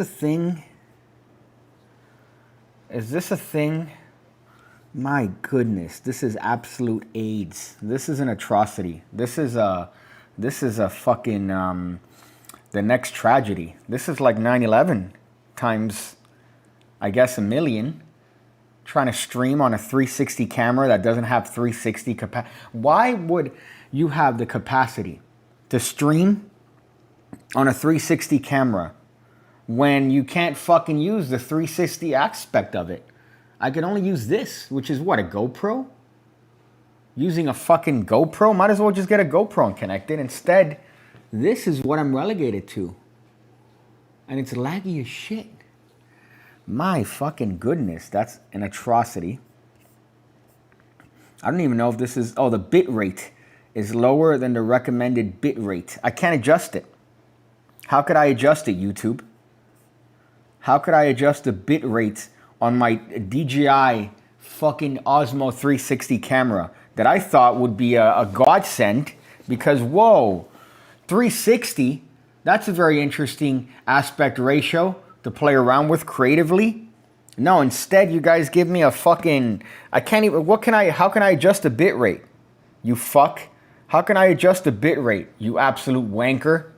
a thing? Is this a thing? My goodness, this is absolute AIDS. This is an atrocity. This is a fucking the next tragedy. This is like 9/11 times, I guess, a million. Trying to stream on a 360 camera that doesn't have 360 capacity. Why would you have the capacity to stream on a 360 camera when you can't fucking use the 360 aspect of it? I can only use this, which is what, a GoPro? Using a fucking GoPro? Might as well just get a GoPro and connect it. Instead, this is what I'm relegated to. And it's laggy as shit. My fucking goodness, that's an atrocity. I don't even know if this is... Oh, the bit rate is lower than the recommended bit rate. I can't adjust it. How could I adjust it, YouTube? How could I adjust the bit rate on my DJI fucking Osmo 360 camera that I thought would be a godsend? Because, whoa, 360, that's a very interesting aspect ratio to play around with creatively. No, instead you guys give me a fucking... I can't even... How can I adjust the bit rate? You fuck. How can I adjust the bit rate? You absolute wanker.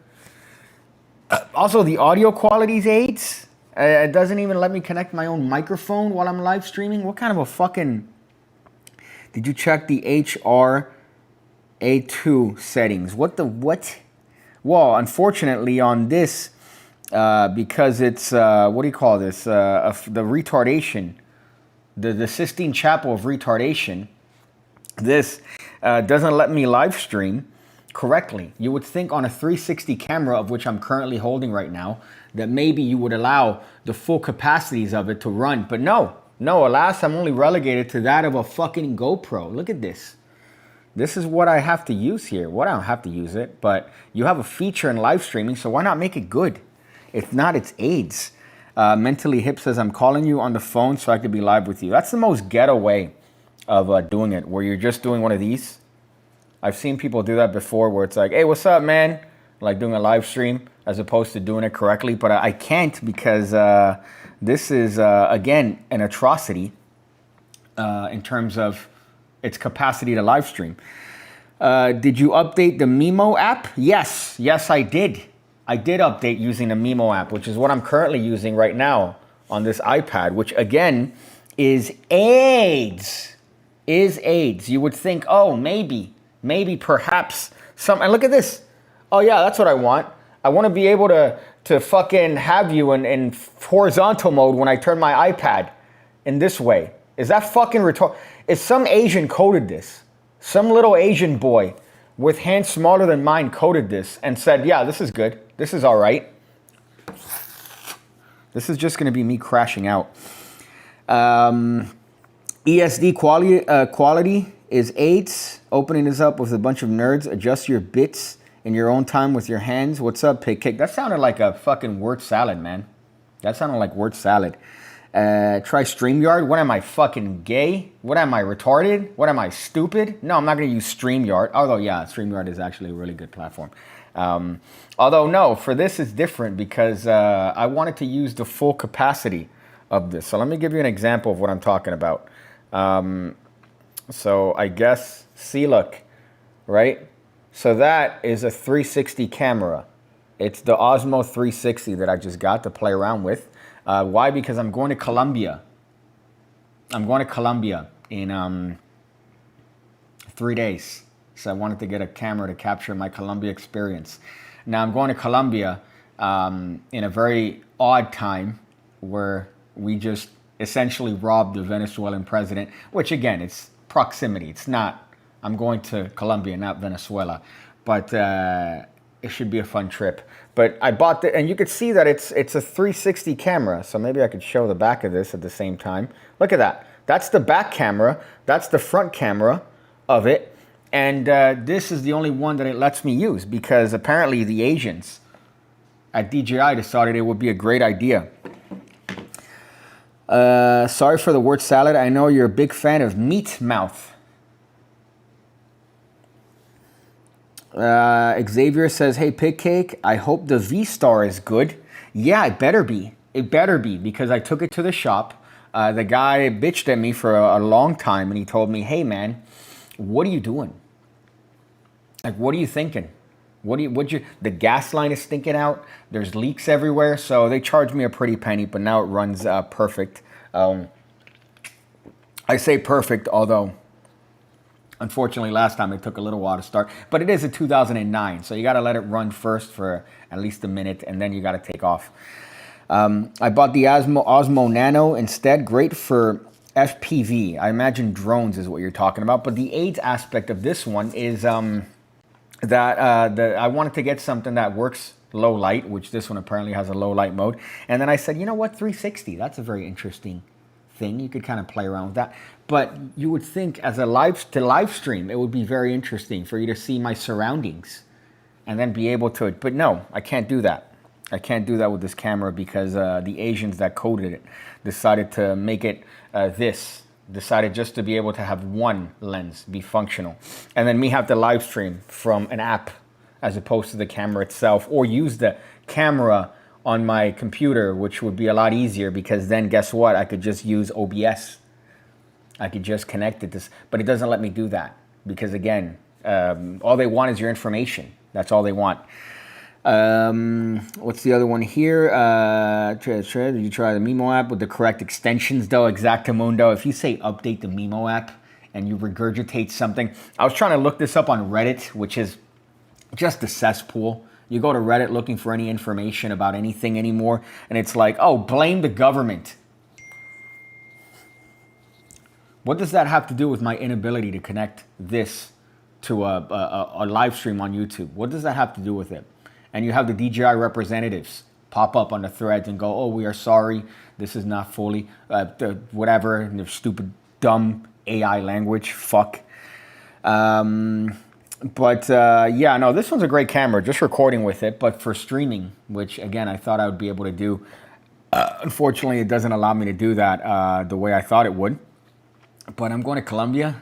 Also, the audio quality's AIDS. It doesn't even let me connect my own microphone while I'm live streaming. What kind of a fucking... Did you check the HRA2 settings? What? Well, unfortunately on this, because it's, what do you call this? The retardation, the Sistine Chapel of retardation, this doesn't let me live stream correctly. You would think on a 360 camera, of which I'm currently holding right now, that maybe you would allow the full capacities of it to run. But no, alas, I'm only relegated to that of a fucking GoPro. Look at this. This is what I have to use here. Well, I don't have to use it, but you have a feature in live streaming, so why not make it good? If not, it's AIDS. Mentally Hip says, I'm calling you on the phone so I could be live with you. That's the most ghetto way of doing it, where you're just doing one of these. I've seen people do that before where it's like, hey, what's up, man? Like doing a live stream as opposed to doing it correctly. But I can't because this is, again, an atrocity in terms of its capacity to live stream. Did you update the Mimo app? Yes, I did. I did update using the Mimo app, which is what I'm currently using right now on this iPad, which again is AIDS. You would think, oh, maybe perhaps some, and look at this. Oh yeah, that's what I want. I want to be able to fucking have you in horizontal mode when I turn my iPad in this way. Is that fucking retarded? Is some Asian coded this? Some little Asian boy with hands smaller than mine coded this and said, yeah, this is good. This is all right. This is just going to be me crashing out. ESD quality is 8. Opening this up with a bunch of nerds. Adjust your bits in your own time with your hands. What's up, Pig Kick? That sounded like a fucking word salad, man. That sounded like word salad. Try StreamYard. What am I, fucking gay? What am I, retarded? What am I, stupid? No, I'm not going to use StreamYard. Although, yeah, StreamYard is actually a really good platform. Although, no, for this it's different because I wanted to use the full capacity of this. So let me give you an example of what I'm talking about. So I guess, see, look, right? So that is a 360 camera. It's the Osmo 360 that I just got to play around with. Why? Because I'm going to Colombia. I'm going to Colombia in 3 days. So I wanted to get a camera to capture my Colombia experience. Now I'm going to Colombia in a very odd time where we just essentially robbed the Venezuelan president, which again, it's proximity. It's not, I'm going to Colombia, not Venezuela. But it should be a fun trip. But I bought and you could see that it's a 360 camera. So maybe I could show the back of this at the same time. Look at that. That's the back camera. That's the front camera of it. And this is the only one that it lets me use because apparently the Asians at DJI decided it would be a great idea. Sorry for the word salad. I know you're a big fan of meat mouth. Xavier says, hey, Pig Cake, I hope the V-Star is good. Yeah, it better be. It better be because I took it to the shop. The guy bitched at me for a long time, and he told me, "Hey, man, what are you doing? Like, what are you thinking? The gas line is stinking out. There's leaks everywhere." So they charged me a pretty penny, but now it runs perfect. I say perfect, although unfortunately last time it took a little while to start. But it is a 2009, so you got to let it run first for at least a minute, and then you got to take off. I bought the Osmo Nano instead. Great for FPV. I imagine drones is what you're talking about. But the AIDS aspect of this one is that I wanted to get something that works low light, which this one apparently has a low light mode. And then I said, you know what, 360, that's a very interesting thing. You could kind of play around with that. But you would think as a live stream, it would be very interesting for you to see my surroundings and then be able to, but no, I can't do that. I can't do that with this camera because the Asians that coded it decided to make it decided just to be able to have one lens be functional. And then me have to live stream from an app as opposed to the camera itself, or use the camera on my computer, which would be a lot easier because then guess what? I could just use OBS. I could just connect it to, but it doesn't let me do that because again, all they want is your information. That's all they want. What's the other one here? Did you try the Mimo app with the correct extensions though? Exactamundo. If you say update the Mimo app and you regurgitate something, I was trying to look this up on Reddit, which is just a cesspool. You go to Reddit looking for any information about anything anymore, and it's like, oh, blame the government. What does that have to do with my inability to connect this to a live stream on YouTube? What does that have to do with it? And you have the DJI representatives pop up on the threads and go, oh, we are sorry, this is not fully, whatever, in their stupid, dumb AI language, fuck. Yeah, no, this one's a great camera, just recording with it, but for streaming, which again, I thought I would be able to do. Unfortunately, it doesn't allow me to do that the way I thought it would. But I'm going to Colombia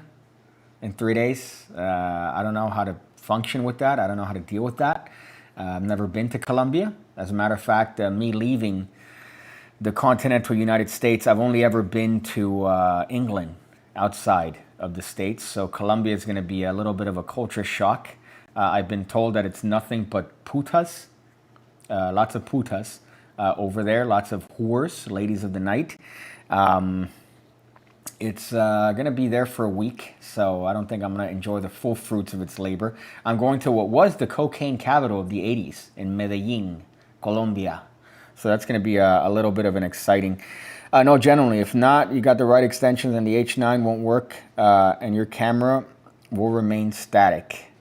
in 3 days. I don't know how to function with that. I don't know how to deal with that. I've never been to Colombia. As a matter of fact, me leaving the continental United States, I've only ever been to England outside of the States. So Colombia is going to be a little bit of a culture shock. I've been told that it's nothing but putas, lots of putas over there, lots of whores, ladies of the night. It's going to be there for a week, so I don't think I'm going to enjoy the full fruits of its labor. I'm going to what was the cocaine capital of the 80s in Medellin, Colombia. So that's going to be a little bit of an exciting... no, generally, if not, you got the right extensions and the H9 won't work and your camera will remain static.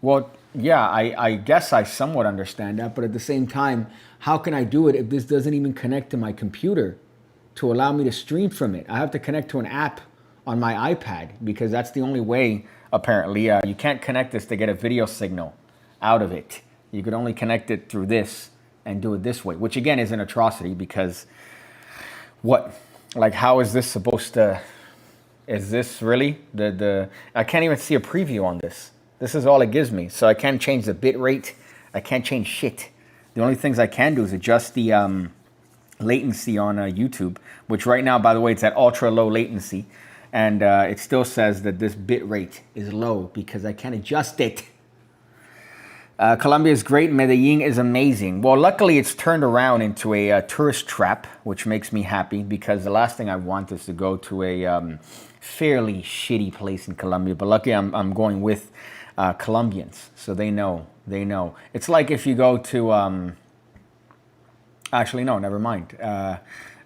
Well, yeah, I guess I somewhat understand that, but at the same time, how can I do it if this doesn't even connect to my computer to allow me to stream from it? I have to connect to an app on my iPad because that's the only way, apparently. You can't connect this to get a video signal out of it. You could only connect it through this and do it this way, which again is an atrocity because what? Like, how is this supposed to... Is this really the... I can't even see a preview on this. This is all it gives me. So I can't change the bit rate. I can't change shit. The only things I can do is adjust the... latency on YouTube, which right now, by the way, it's at ultra low latency, and it still says that this bit rate is low because I can't adjust it. Colombia is great. Medellin is amazing. Well, luckily it's turned around into a tourist trap, which makes me happy because the last thing I want is to go to a fairly shitty place in Colombia. But luckily I'm going with Colombians, so they know. It's like if you go to actually, no, never mind. I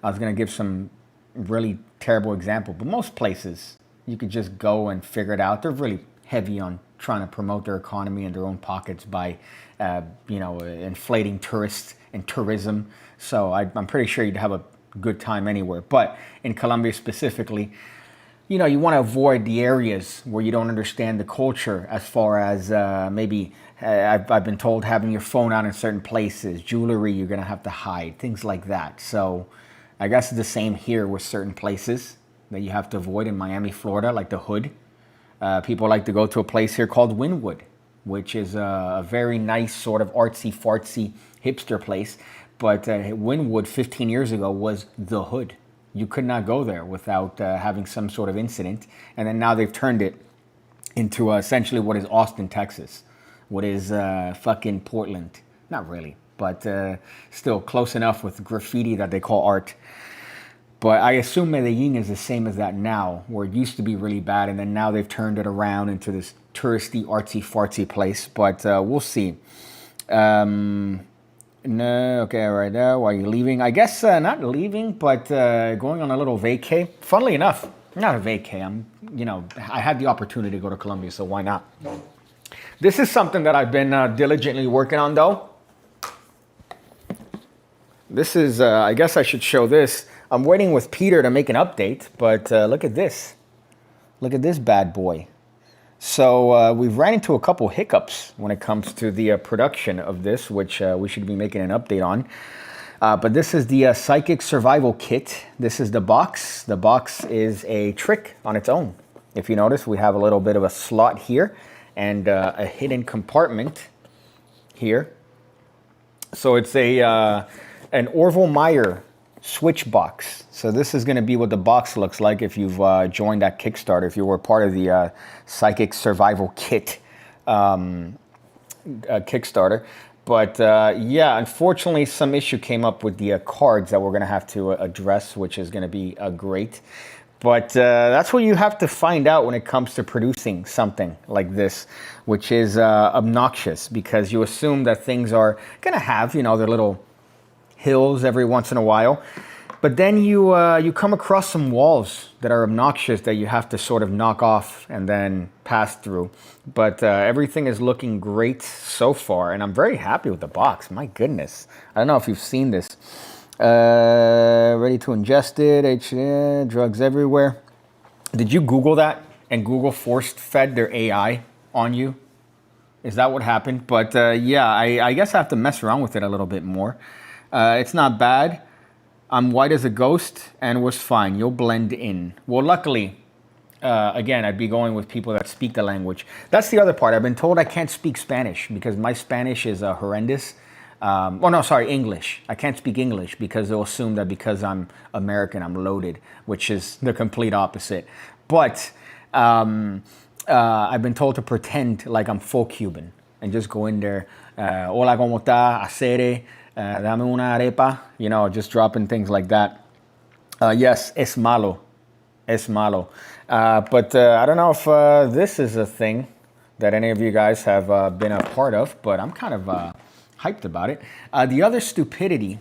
was going to give some really terrible example, but most places you could just go and figure it out. They're really heavy on trying to promote their economy and their own pockets by, inflating tourists and tourism. So I'm pretty sure you'd have a good time anywhere. But in Colombia specifically, you want to avoid the areas where you don't understand the culture as far as maybe... I've been told having your phone out in certain places, jewelry you're going to have to hide, things like that. So I guess it's the same here with certain places that you have to avoid in Miami, Florida, like the Hood. People like to go to a place here called Wynwood, which is a very nice sort of artsy-fartsy hipster place. But Wynwood 15 years ago was the hood. You could not go there without having some sort of incident. And then now they've turned it into essentially what is Austin, Texas. What is fucking Portland. Not really, but still close enough with graffiti that they call art. But I assume Medellin is the same as that now, where it used to be really bad, and then now they've turned it around into this touristy, artsy-fartsy place. But we'll see. No, okay, right now. Why are you leaving? I guess not leaving, but going on a little vacay. Funnily enough, not a vacay. I had the opportunity to go to Colombia, so why not? This is something that I've been diligently working on, though. This is, I guess I should show this. I'm waiting with Peter to make an update, but look at this. Look at this bad boy. So we've ran into a couple hiccups when it comes to the production of this, which we should be making an update on. But this is the Psychic Survival Kit. This is the box. The box is a trick on its own. If you notice, we have a little bit of a slot here and a hidden compartment here. So it's an Orville Meyer switch box. So this is going to be what the box looks like if you've joined that Kickstarter, if you were part of the Psychic Survival Kit Kickstarter. But yeah, unfortunately, some issue came up with the cards that we're going to have to address, which is going to be great. But that's what you have to find out when it comes to producing something like this, which is obnoxious, because you assume that things are going to have, their little hills every once in a while. But then you come across some walls that are obnoxious that you have to sort of knock off and then pass through. But everything is looking great so far, and I'm very happy with the box. My goodness. I don't know if you've seen this. Ready to ingest it, drugs everywhere. Did you Google that and Google forced fed their AI on you? Is that what happened? But yeah, I guess I have to mess around with it a little bit more. It's not bad. I'm white as a ghost and was fine. You'll blend in. Well, luckily, again, I'd be going with people that speak the language. That's the other part. I've been told I can't speak Spanish because my Spanish is horrendous. English. I can't speak English because they'll assume that because I'm American, I'm loaded, which is the complete opposite. But I've been told to pretend like I'm full Cuban and just go in there. Hola, ¿cómo está? Acere. Dame una arepa. Just dropping things like that. Yes, es malo. Es malo. But I don't know if this is a thing that any of you guys have been a part of, but I'm kind of hyped about it. The other stupidity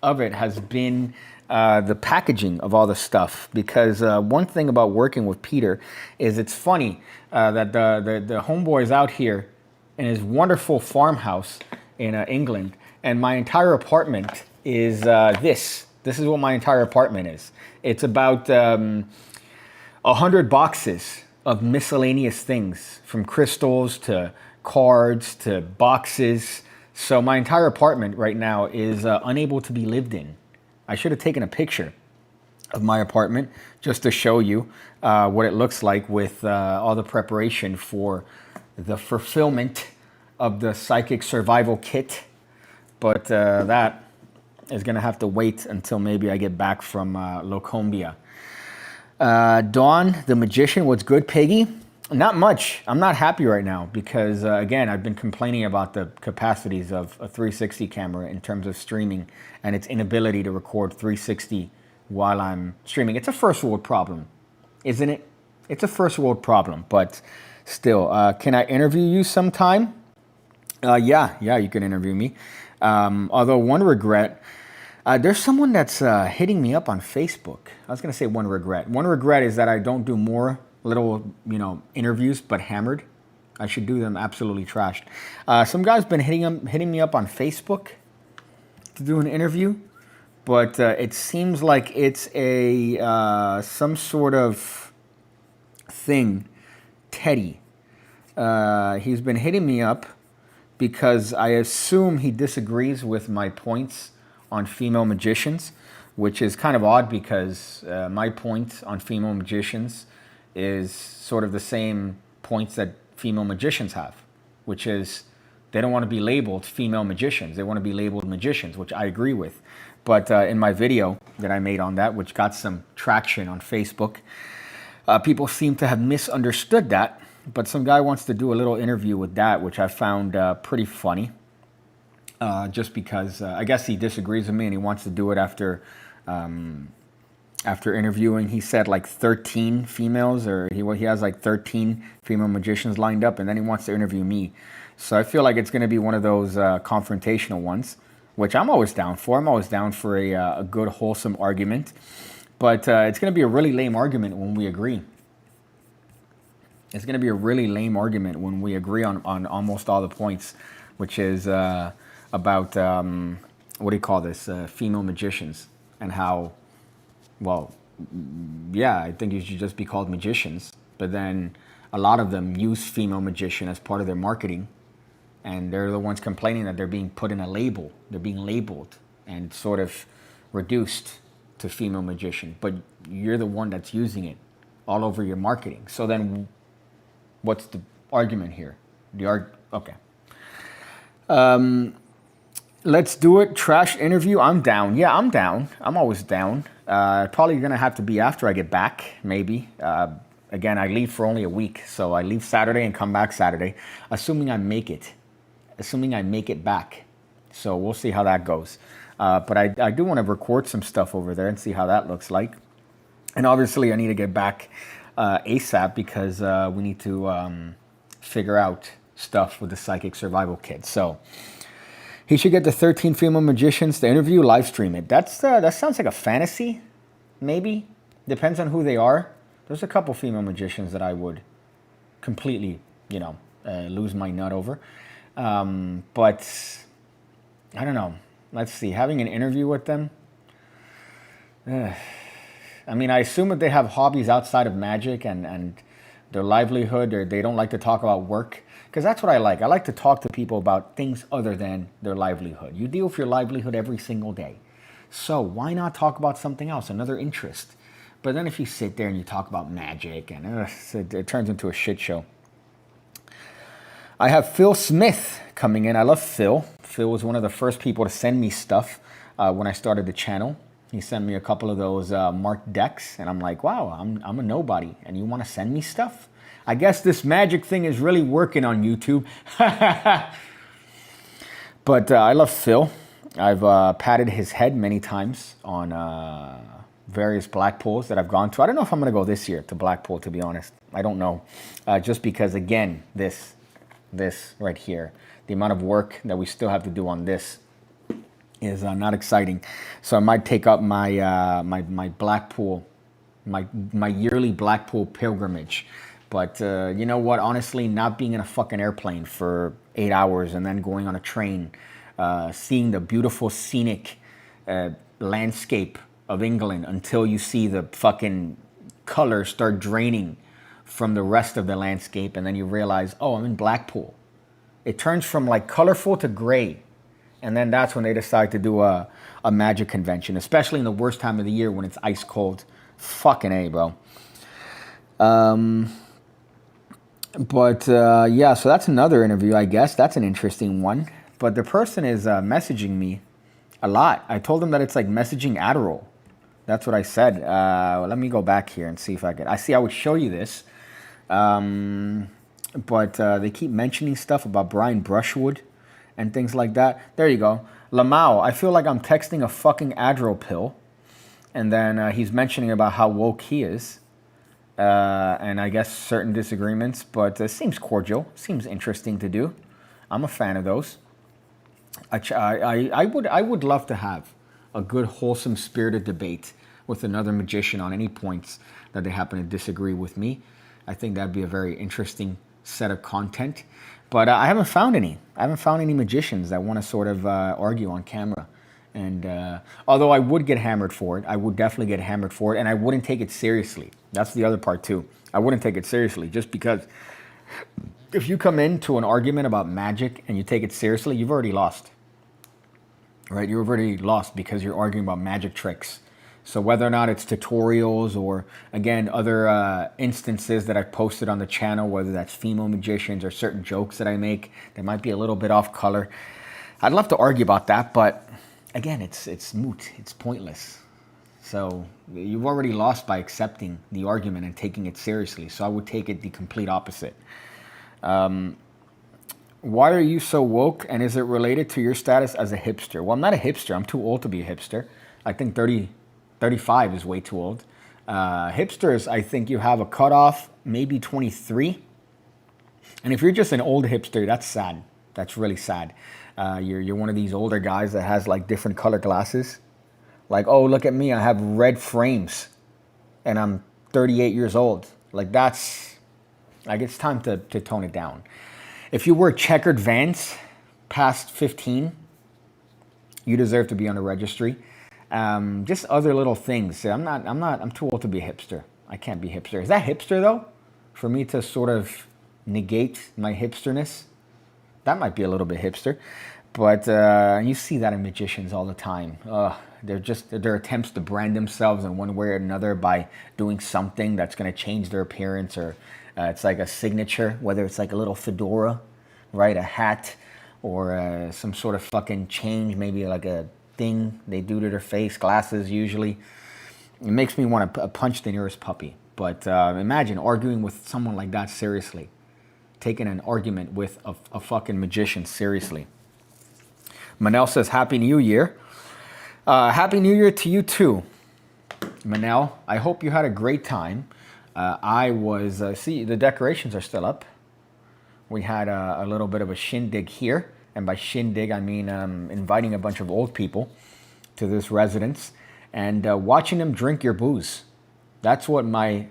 of it has been the packaging of all the stuff, because one thing about working with Peter is it's funny that the homeboy is out here in his wonderful farmhouse in England, and my entire apartment is this. This is what my entire apartment is. It's about 100 boxes of miscellaneous things, from crystals to cards to boxes. So my entire apartment right now is unable to be lived in. I should have taken a picture of my apartment just to show you what it looks like with all the preparation for the fulfillment of the Psychic Survival Kit. But that is going to have to wait until maybe I get back from Locombia. Dawn, the Magician, what's good, Piggy? Not much. I'm not happy right now because, again, I've been complaining about the capacities of a 360 camera in terms of streaming and its inability to record 360 while I'm streaming. It's a first world problem, isn't it? It's a first world problem, but still. Can I interview you sometime? Yeah, you can interview me. Although one regret, there's someone that's hitting me up on Facebook. I was going to say one regret. One regret is that I don't do more little, interviews, but hammered. I should do them absolutely trashed. Some guy's been hitting me up on Facebook to do an interview, but it seems like it's a some sort of thing. Teddy. He's been hitting me up because I assume he disagrees with my points on female magicians, which is kind of odd because my point on female magicians is sort of the same points that female magicians have, which is They don't want to be labeled female magicians. They want to be labeled magicians, which I agree with. But in my video that I made on that, which got some traction on Facebook, people seem to have misunderstood that. But some guy wants to do a little interview with that, which I found pretty funny. Just because I guess he disagrees with me and he wants to do it after interviewing. He said like 13 females, or he has like 13 female magicians lined up, and then he wants to interview me. So I feel like it's going to be one of those confrontational ones, which I'm always down for. I'm always down for a good, wholesome argument. But it's going to be a really lame argument when we agree. It's going to be a really lame argument when we agree on almost all the points, which is about, what do you call this, female magicians, and how, well, yeah, I think you should just be called magicians. But then a lot of them use female magician as part of their marketing. And they're the ones complaining that they're being put in a label. They're being labeled and sort of reduced to female magician. But you're the one that's using it all over your marketing. So then what's the argument here? Okay. Let's do it. Trash interview. I'm down. Yeah, I'm down. I'm always down. Probably going to have to be after I get back, maybe. Again, I leave for only a week. So I leave Saturday and come back Saturday, assuming I make it. Assuming I make it back. So we'll see how that goes. But I do want to record some stuff over there and see how that looks like. And obviously I need to get back ASAP because we need to figure out stuff with the Psychic Survival Kit. So he should get the 13 female magicians to interview, live stream it. That sounds like a fantasy, maybe. Depends on who they are. There's a couple female magicians that I would completely, lose my nut over. But I don't know. Let's see. Having an interview with them. I mean, I assume that they have hobbies outside of magic and their livelihood, or they don't like to talk about work. Because that's what I like. I like to talk to people about things other than their livelihood. You deal with your livelihood every single day. So why not talk about something else, another interest? But then if you sit there and you talk about magic, and it turns into a shit show. I have Phil Smith coming in. I love Phil. Phil was one of the first people to send me stuff when I started the channel. He sent me a couple of those marked decks, and I'm like, wow, I'm a nobody, and you want to send me stuff? I guess this magic thing is really working on YouTube. But I love Phil. I've patted his head many times on various Blackpools that I've gone to. I don't know if I'm going to go this year to Blackpool, to be honest. I don't know. Just because, again, this right here, the amount of work that we still have to do on this is not exciting. So I might take up my my Blackpool, my yearly Blackpool pilgrimage. But you know what? Honestly, not being in a fucking airplane for 8 hours and then going on a train, seeing the beautiful scenic landscape of England until you see the fucking colors start draining from the rest of the landscape, and then you realize, oh, I'm in Blackpool. It turns from like colorful to gray. And then that's when they decide to do a magic convention, especially in the worst time of the year when it's ice cold. Fucking A, bro. Yeah, so that's another interview, I guess. That's an interesting one. But the person is messaging me a lot. I told them that it's like messaging Adderall. That's what I said. Let me go back here and see if I can. I would show you this. But they keep mentioning stuff about Brian Brushwood and things like that. There you go. Lamau, I feel like I'm texting a fucking Adderall pill. And then he's mentioning about how woke he is. And I guess certain disagreements, but it seems cordial, seems interesting to do. I'm a fan of those. I would love to have a good, wholesome, spirited debate with another magician on any points that they happen to disagree with me. I think that'd be a very interesting set of content. But I haven't found any. I haven't found any magicians that want to sort of argue on camera. And although I would get hammered for it, I would definitely get hammered for it, and I wouldn't take it seriously. That's the other part too. I wouldn't take it seriously just because if you come into an argument about magic and you take it seriously, you've already lost. Right? You've already lost because you're arguing about magic tricks. So whether or not it's tutorials or, again, other instances that I've posted on the channel, whether that's female magicians or certain jokes that I make that might be a little bit off color, I'd love to argue about that, but again, it's moot. It's pointless. So you've already lost by accepting the argument and taking it seriously. So I would take it the complete opposite. Why are you so woke, and is it related to your status as a hipster? Well, I'm not a hipster. I'm too old to be a hipster. I think 35 is way too old. Hipsters, I think you have a cutoff, maybe 23. And if you're just an old hipster, that's sad. That's really sad. You're one of these older guys that has like different color glasses. Like, oh, look at me, I have red frames and I'm 38 years old. Like that's, like it's time to tone it down. If you wear checkered Vans past 15, you deserve to be on the registry. Just other little things. I'm too old to be a hipster. I can't be a hipster. Is that hipster though? For me to sort of negate my hipsterness? That might be a little bit hipster. But you see that in magicians all the time. Their attempts to brand themselves in one way or another by doing something that's going to change their appearance, or it's like a signature, whether it's like a little fedora, right, a hat, or some sort of fucking change, maybe like a thing they do to their face, glasses usually. It makes me want to punch the nearest puppy. But imagine arguing with someone like that seriously. Taking an argument with a fucking magician seriously. Manel says, Happy New Year. Happy New Year to you too, Manel. I hope you had a great time. I was, see, the decorations are still up. We had a little bit of a shindig here. And by shindig, I mean inviting a bunch of old people to this residence and watching them drink your booze. That's what my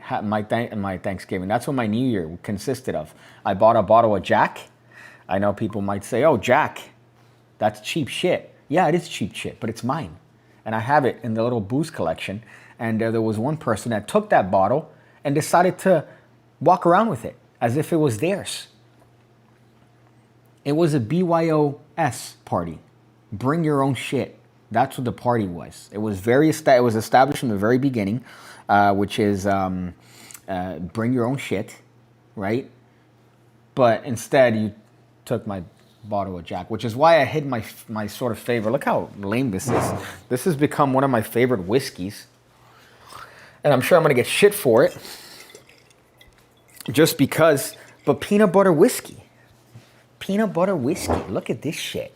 Thanksgiving, that's what my New Year consisted of. I bought a bottle of Jack. I know people might say, oh, Jack, that's cheap shit. Yeah, it is cheap shit, but it's mine. And I have it in the little booze collection. And there was one person that took that bottle and decided to walk around with it as if it was theirs. It was a BYOS party. Bring your own shit. That's what the party was. It was it was established from the very beginning, which is bring your own shit, right? But instead, you took my bottle of Jack, which is why I hid my sort of favorite. Look how lame this is. This has become one of my favorite whiskeys. And I'm sure I'm going to get shit for it. Just because, but peanut butter whiskey. Peanut butter whiskey. Look at this shit.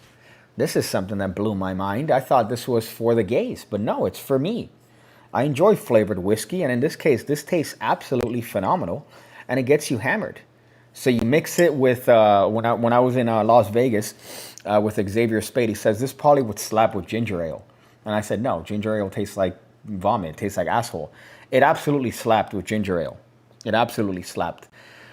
This is something that blew my mind. I thought this was for the gays, but no, it's for me. I enjoy flavored whiskey, and in this case, this tastes absolutely phenomenal, and it gets you hammered. So you mix it with, when I was in Las Vegas with Xavier Spade, he says, this probably would slap with ginger ale. And I said, no, ginger ale tastes like vomit. It tastes like asshole. It absolutely slapped with ginger ale. It absolutely slapped.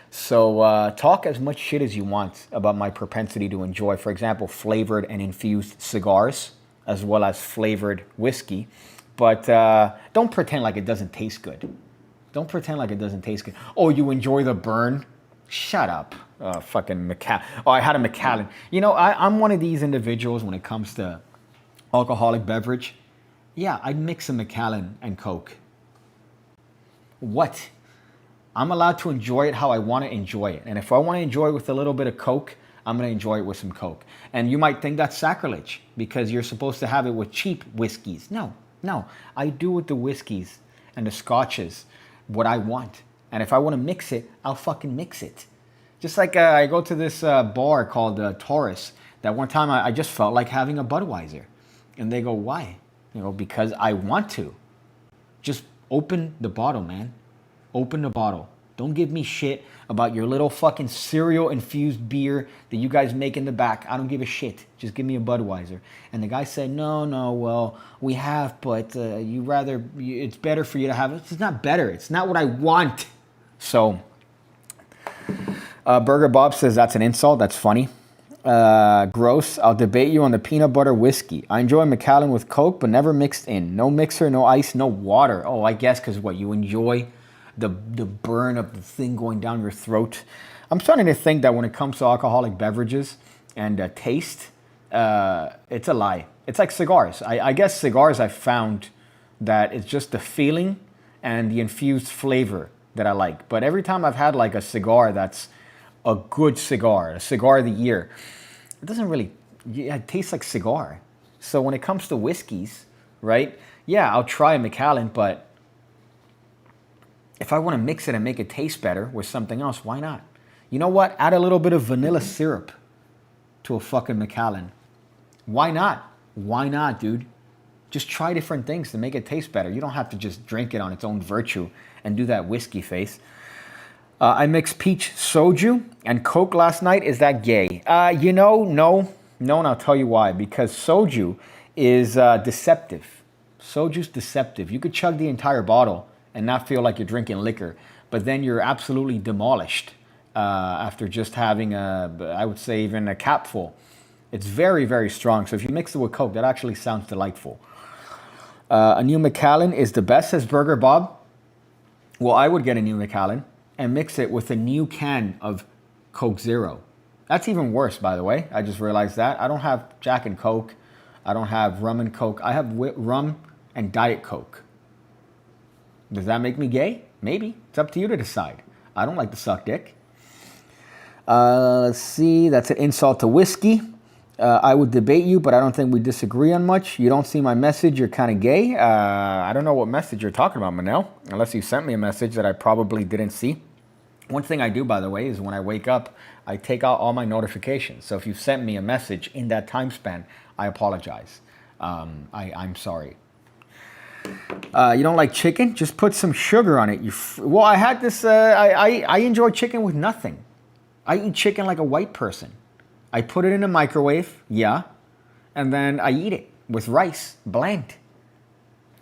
So talk as much shit as you want about my propensity to enjoy, for example, flavored and infused cigars, as well as flavored whiskey. But don't pretend like it doesn't taste good. Don't pretend like it doesn't taste good. Oh, you enjoy the burn? Shut up. Fucking Macallan. Oh, I had a Macallan. You know, I'm one of these individuals when it comes to alcoholic beverage. Yeah, I'd mix a Macallan and Coke. What? I'm allowed to enjoy it how I want to enjoy it. And if I want to enjoy it with a little bit of Coke, I'm going to enjoy it with some Coke. And you might think that's sacrilege because you're supposed to have it with cheap whiskeys. No. I do with the whiskeys and the scotches what I want. And if I want to mix it, I'll fucking mix it. Just like I go to this bar called Taurus. That one time I just felt like having a Budweiser. And they go, why? You know, because I want to. Just open the bottle, man. Open the bottle. Don't give me shit about your little fucking cereal-infused beer that you guys make in the back. I don't give a shit. Just give me a Budweiser. And the guy said, no, well, we have, but it's better for you to have it. It's not better. It's not what I want. So, Burger Bob says that's an insult. That's funny. Gross. I'll debate you on the peanut butter whiskey. I enjoy Macallan with Coke, but never mixed in. No mixer, no ice, no water. Oh, I guess because what? You enjoy the burn of the thing going down your throat. I'm starting to think that when it comes to alcoholic beverages and taste, it's a lie. It's like cigars. I guess cigars I found that it's just the feeling and the infused flavor that I like. But every time I've had like a cigar that's a good cigar, a cigar of the year, it doesn't really, it tastes like cigar. So when it comes to whiskeys, right? Yeah, I'll try a Macallan, but if I want to mix it and make it taste better with something else, why not? You know what? Add a little bit of vanilla syrup to a fucking Macallan. Why not? Why not, dude? Just try different things to make it taste better. You don't have to just drink it on its own virtue and do that whiskey face. I mixed peach soju and Coke last night. Is that gay? No, and I'll tell you why. Because soju is deceptive. Soju's deceptive. You could chug the entire bottle and not feel like you're drinking liquor, but then you're absolutely demolished after just having I would say even a capful. It's very, very strong. So if you mix it with Coke, that actually sounds delightful. A new Macallan is the best, says Burger Bob. Well, I would get a new Macallan and mix it with a new can of Coke Zero. That's even worse, by the way. I just realized that. I don't have Jack and Coke. I don't have rum and Coke. I have rum and Diet Coke. Does that make me gay? Maybe. It's up to you to decide. I don't like to suck dick. Let's see. That's an insult to whiskey. I would debate you, but I don't think we disagree on much. You don't see my message, you're kind of gay. I don't know what message you're talking about, Manel, unless you sent me a message that I probably didn't see. One thing I do, by the way, is when I wake up, I take out all my notifications. So if you sent me a message in that time span, I apologize. I'm sorry. You don't like chicken? Just put some sugar on it. Well, I had this, I enjoy chicken with nothing. I eat chicken like a white person. I put it in the microwave, yeah, and then I eat it with rice, bland.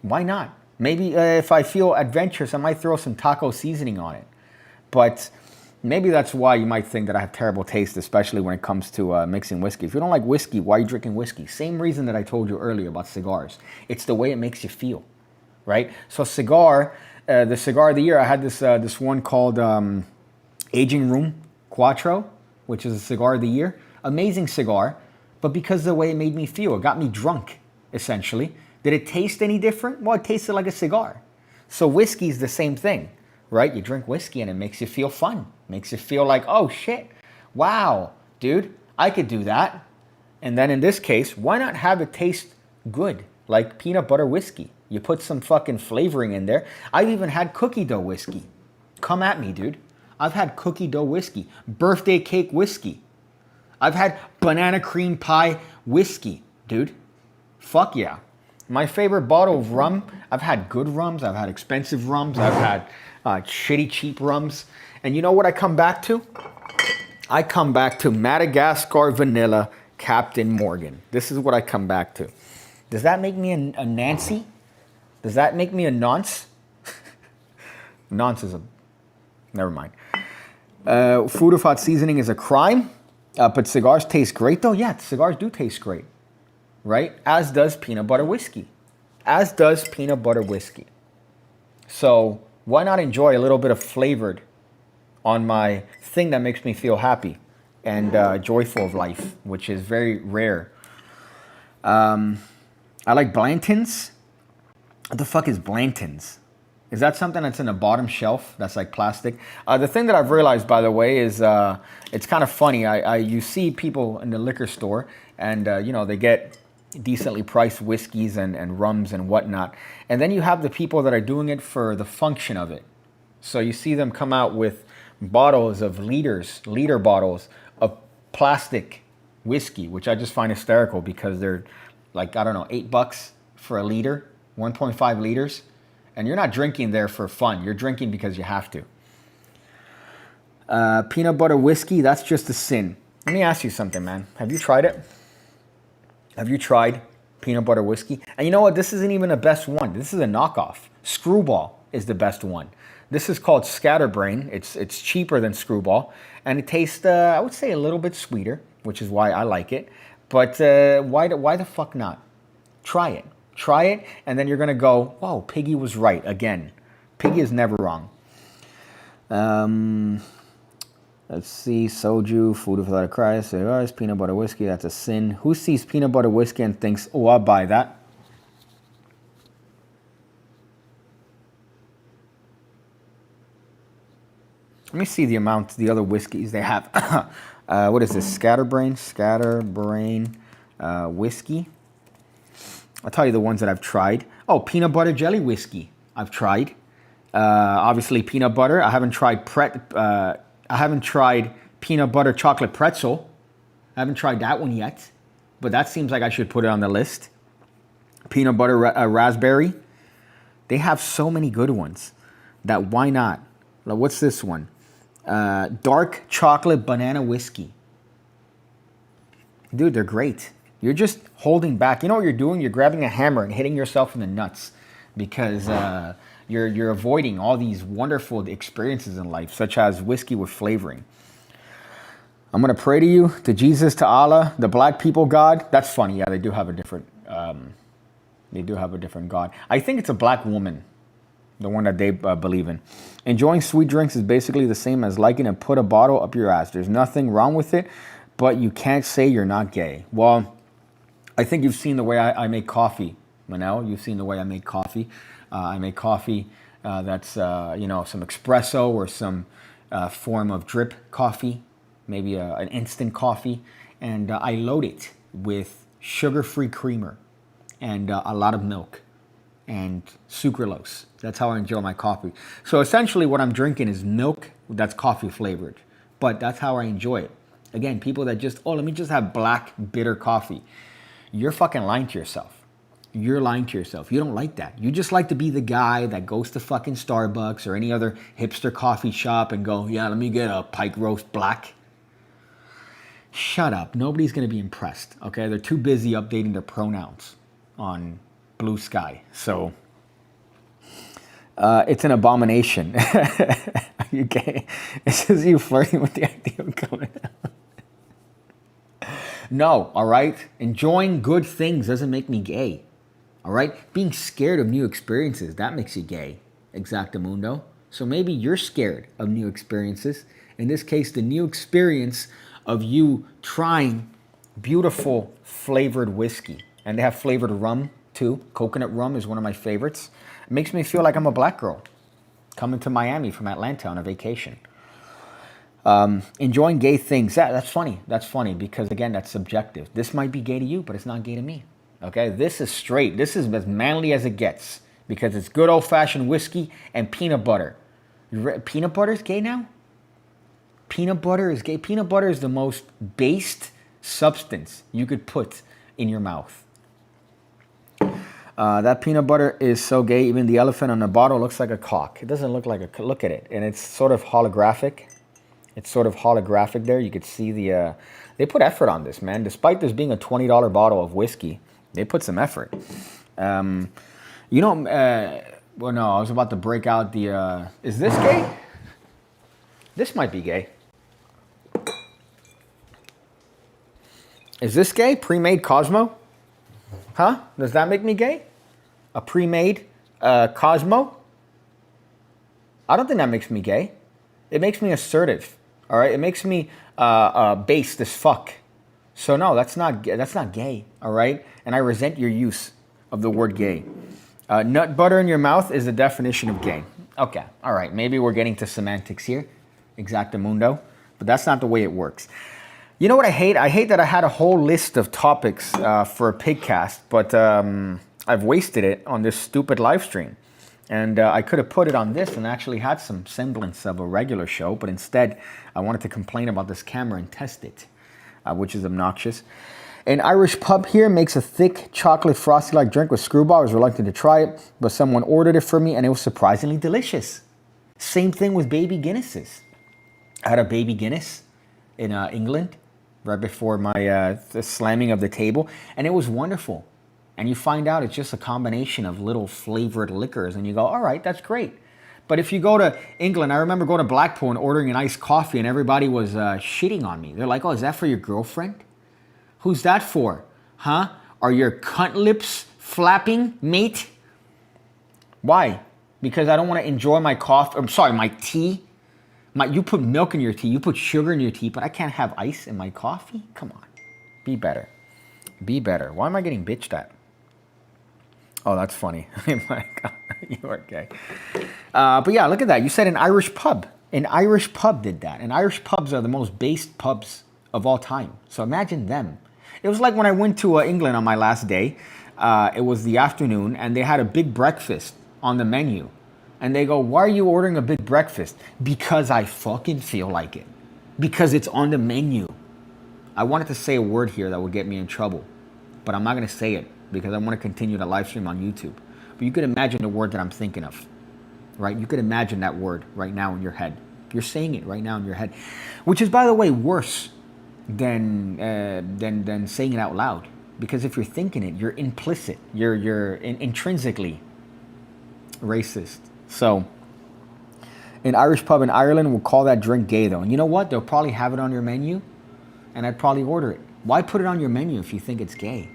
Why not? Maybe if I feel adventurous, I might throw some taco seasoning on it. But maybe that's why you might think that I have terrible taste, especially when it comes to mixing whiskey. If you don't like whiskey, why are you drinking whiskey? Same reason that I told you earlier about cigars. It's the way it makes you feel, right? So cigar, the cigar of the year, I had this one called Aging Room Quattro, which is a cigar of the year. Amazing cigar, but because of the way it made me feel, it got me drunk, essentially. Did it taste any different? Well, it tasted like a cigar. So whiskey is the same thing, right? You drink whiskey and it makes you feel fun. Makes you feel like, oh shit, wow, dude, I could do that. And then in this case, why not have it taste good, like peanut butter whiskey? You put some fucking flavoring in there. I've even had cookie dough whiskey. Come at me, dude. I've had cookie dough whiskey, birthday cake whiskey. I've had banana cream pie whiskey, dude. Fuck yeah. My favorite bottle of rum, I've had good rums, I've had expensive rums, I've had shitty cheap rums. And you know what I come back to? I come back to Madagascar Vanilla Captain Morgan. This is what I come back to. Does that make me a Nancy? Does that make me a nonce? Nonce is a... Never mind. Food of hot seasoning is a crime. But cigars taste great, though? Yeah, cigars do taste great, right? As does peanut butter whiskey. As does peanut butter whiskey. So why not enjoy a little bit of flavored on my thing that makes me feel happy and joyful of life, which is very rare. I like Blanton's. What the fuck is Blanton's? Is that something that's in the bottom shelf that's like plastic? The thing that I've realized, by the way, is it's kind of funny. You see people in the liquor store and, they get decently priced whiskeys and rums and whatnot. And then you have the people that are doing it for the function of it. So you see them come out with bottles of liter bottles of plastic whiskey, which I just find hysterical because they're like, I don't know, $8 for a liter, 1.5 liters. And you're not drinking there for fun. You're drinking because you have to. Peanut butter whiskey, that's just a sin. Let me ask you something, man. Have you tried it? Have you tried peanut butter whiskey? And you know what? This isn't even the best one. This is a knockoff. Screwball is the best one. This is called Scatterbrain. It's cheaper than Screwball. And it tastes, I would say, a little bit sweeter, which is why I like it. But why the fuck not? Try it. Try it, and then you're going to go, whoa, Piggy was right again. Piggy is never wrong. Let's see, soju, food without a cry, cigars, peanut butter whiskey, that's a sin. Who sees peanut butter whiskey and thinks, oh, I'll buy that? Let me see the amount, the other whiskeys they have. What is this? Scatterbrain whiskey. I'll tell you the ones that I've tried. Oh, peanut butter jelly whiskey. I've tried. Obviously, peanut butter. I haven't tried peanut butter chocolate pretzel. I haven't tried that one yet, but that seems like I should put it on the list. Peanut butter raspberry. They have so many good ones that why not? What's this one? Dark chocolate banana whiskey. Dude, they're great. You're just holding back. You know what you're doing? You're grabbing a hammer and hitting yourself in the nuts because you're avoiding all these wonderful experiences in life, such as whiskey with flavoring. I'm going to pray to you, to Jesus, to Allah, the black people God. That's funny. Yeah, they do have a different God. I think it's a black woman, the one that they believe in. Enjoying sweet drinks is basically the same as liking to put a bottle up your ass. There's nothing wrong with it, but you can't say you're not gay. Well, I think you've seen the way I make coffee, Manel. You've seen the way I make coffee. I make coffee that's, some espresso or some form of drip coffee, maybe an instant coffee. And I load it with sugar-free creamer and a lot of milk and sucralose. That's how I enjoy my coffee. So essentially what I'm drinking is milk that's coffee flavored, but that's how I enjoy it. Again, people that just, let me just have black bitter coffee. You're fucking lying to yourself. You're lying to yourself. You don't like that. You just like to be the guy that goes to fucking Starbucks or any other hipster coffee shop and go, yeah, let me get a pike roast black. Shut up. Nobody's going to be impressed, okay? They're too busy updating their pronouns on Blue Sky. So it's an abomination. Are you gay? It's just you flirting with the idea of coming out. No, all right? Enjoying good things doesn't make me gay, all right? Being scared of new experiences, that makes you gay, exactamundo. So maybe you're scared of new experiences. In this case, the new experience of you trying beautiful flavored whiskey. And they have flavored rum, too. Coconut rum is one of my favorites. It makes me feel like I'm a black girl coming to Miami from Atlanta on a vacation. Enjoying gay things. That's funny. That's funny because, again, that's subjective. This might be gay to you, but it's not gay to me. Okay? This is straight. This is as manly as it gets because it's good old-fashioned whiskey and peanut butter. Peanut butter is gay now? Peanut butter is gay. Peanut butter is the most based substance you could put in your mouth. That peanut butter is so gay, even the elephant on the bottle looks like a cock. It doesn't look like a... Look at it. And it's sort of holographic. It's sort of holographic there. You could see the... they put effort on this, man. Despite this being a $20 bottle of whiskey, they put some effort. Well, no, I was about to break out the... is this gay? This might be gay. Is this gay? Pre-made Cosmo? Huh? Does that make me gay? A pre-made Cosmo? I don't think that makes me gay. It makes me assertive. All right? It makes me based as fuck. So no, that's not gay. All right? And I resent your use of the word gay. Nut butter in your mouth is the definition of gay. Okay. All right. Maybe we're getting to semantics here. Exactamundo. But that's not the way it works. You know what I hate? I hate that I had a whole list of topics for a pigcast, but I've wasted it on this stupid live stream. And I could have put it on this and actually had some semblance of a regular show, but instead I wanted to complain about this camera and test it, which is obnoxious. An Irish pub here makes a thick chocolate frosty-like drink with screwball. I was reluctant to try it, but someone ordered it for me and it was surprisingly delicious. Same thing with baby Guinnesses. I had a baby Guinness in England right before my the slamming of the table, and it was wonderful. And you find out it's just a combination of little flavored liquors, and you go, all right, that's great. But if you go to England, I remember going to Blackpool and ordering an iced coffee, and everybody was shitting on me. They're like, oh, is that for your girlfriend? Who's that for? Huh? Are your cunt lips flapping, mate? Why? Because I don't want to enjoy my coffee. I'm sorry, my tea. You put milk in your tea. You put sugar in your tea, but I can't have ice in my coffee? Come on. Be better. Be better. Why am I getting bitched at? Oh, that's funny. My God, you are gay. But yeah, look at that. You said an Irish pub. An Irish pub did that. And Irish pubs are the most based pubs of all time. So imagine them. It was like when I went to England on my last day. It was the afternoon, and they had a big breakfast on the menu. And they go, why are you ordering a big breakfast? Because I fucking feel like it. Because it's on the menu. I wanted to say a word here that would get me in trouble, but I'm not going to say it because I want to continue to live stream on YouTube. But you could imagine the word that I'm thinking of, right? You could imagine that word right now in your head. You're saying it right now in your head, which is, by the way, worse than saying it out loud. Because if you're thinking it, you're implicit. You're intrinsically racist. So, an Irish pub in Ireland will call that drink gay, though. And you know what? They'll probably have it on your menu, and I'd probably order it. Why put it on your menu if you think it's gay?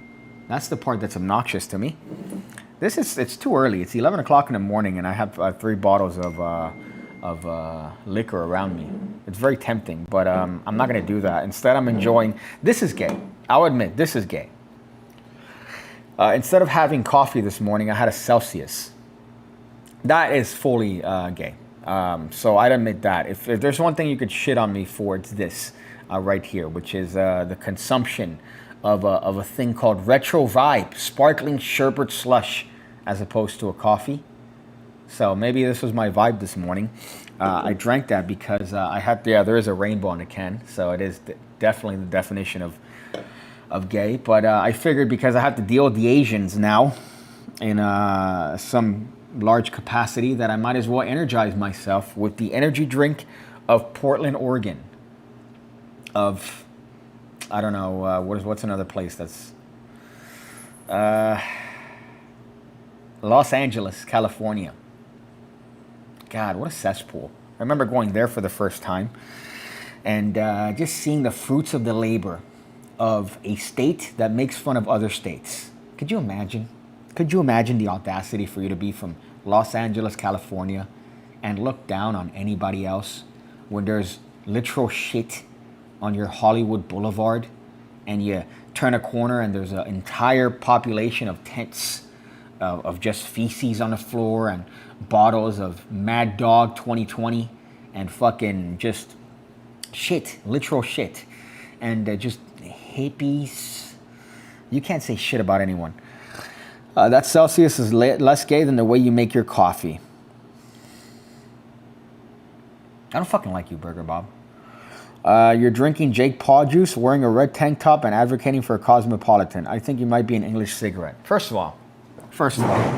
That's the part that's obnoxious to me. It's too early. It's 11 o'clock in the morning, and I have 3 bottles of liquor around me. It's very tempting, but I'm not going to do that. Instead, I'm enjoying... This is gay. I'll admit, this is gay. Instead of having coffee this morning, I had a Celsius. That is fully gay. So I'd admit that. If there's one thing you could shit on me for, it's this right here, which is the consumption of a thing called Retro Vibe, sparkling sherbet slush, as opposed to a coffee. So maybe this was my vibe this morning. I drank that because there is a rainbow on the can, so it is definitely the definition of gay. But I figured because I have to deal with the Asians now in some large capacity, that I might as well energize myself with the energy drink of Portland, Oregon. Of, I don't know, what's another place that's Los Angeles, California. God, what a cesspool. I remember going there for the first time and just seeing the fruits of the labor of a state that makes fun of other states. Could you imagine? Could you imagine the audacity for you to be from Los Angeles, California, and look down on anybody else when there's literal shit on your Hollywood Boulevard, and you turn a corner and there's an entire population of tents of just feces on the floor and bottles of Mad Dog 2020 and fucking just shit, literal shit, and just hippies. You can't say shit about anyone. That Celsius is less gay than the way you make your coffee. I don't fucking like you, Burger Bob. You're drinking Jake Paul juice, wearing a red tank top, and advocating for a cosmopolitan. I think you might be an English cigarette. First of all,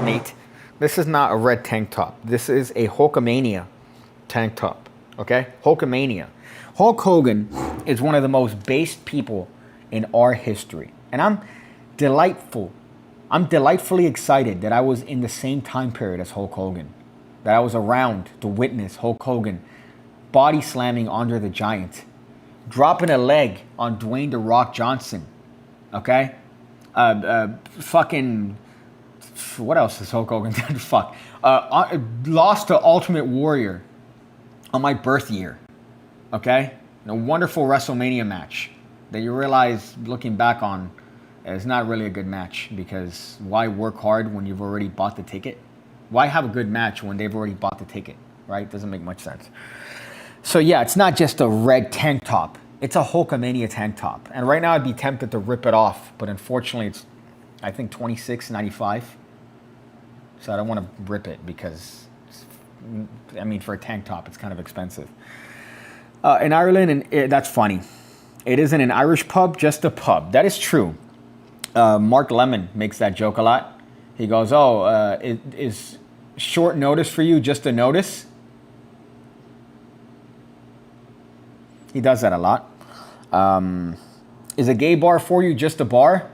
Nate, this is not a red tank top. This is a Hulkamania tank top, okay? Hulkamania. Hulk Hogan is one of the most based people in our history. And I'm delightfully excited that I was in the same time period as Hulk Hogan. That I was around to witness Hulk Hogan body slamming Andre the Giant, dropping a leg on Dwayne "The Rock" Johnson, okay? Fucking, what else has Hulk Hogan done? Fuck. Lost to Ultimate Warrior on my birth year, okay? A wonderful WrestleMania match that you realize, looking back on, it's not really a good match, because why work hard when you've already bought the ticket? Why have a good match when they've already bought the ticket, right? Doesn't make much sense. So yeah, it's not just a red tank top. It's a Hulkamania tank top. And right now I'd be tempted to rip it off, but unfortunately it's, I think, $26.95. So I don't want to rip it because, I mean, for a tank top, it's kind of expensive. In Ireland, and that's funny. It isn't an Irish pub, just a pub. That is true. Mark Lemon makes that joke a lot. He goes, is short notice for you just a notice? He does that a lot. Is a gay bar for you just a bar?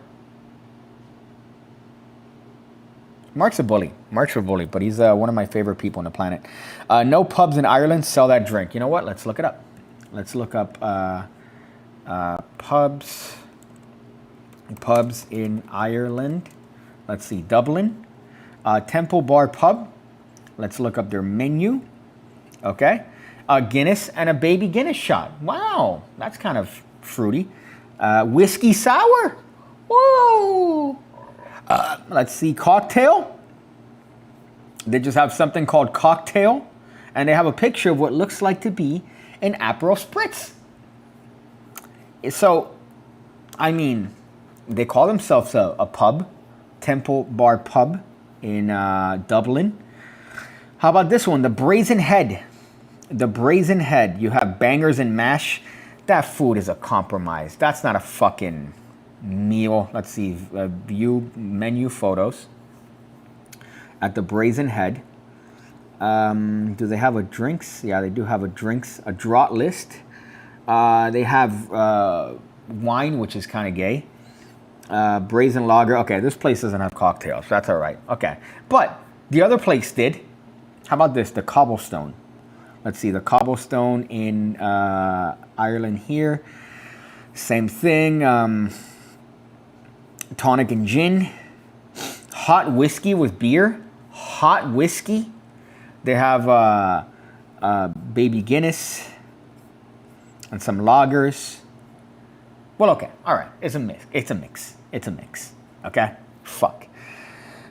Mark's a bully. Mark's a bully, but he's one of my favorite people on the planet. No pubs in Ireland sell that drink. You know what? Let's look it up. Let's look up pubs in Ireland. Let's see, Dublin. Temple Bar Pub. Let's look up their menu. Okay. Guinness and a baby Guinness shot. Wow, that's kind of fruity. Whiskey sour. Whoa. Let's see, cocktail. They just have something called cocktail. And they have a picture of what looks like to be an Aperol Spritz. So, I mean, they call themselves a pub, Temple Bar Pub in Dublin. How about this one? The Brazen Head. The Brazen Head. You have bangers and mash. That food is a compromise. That's not a fucking meal. Let's see. View menu photos at the Brazen Head. Do they have a drinks? Yeah, they do have a drinks, a draught list. They have wine, which is kind of gay. Brazen lager. Okay, this place doesn't have cocktails. That's all right. Okay. But the other place did. How about this? The Cobblestone. Let's see. The Cobblestone in Ireland here. Same thing. Tonic and gin. Hot whiskey with beer. Hot whiskey. They have Baby Guinness and some lagers. Well, okay, all right. It's a mix. It's a mix. It's a mix. Okay, fuck.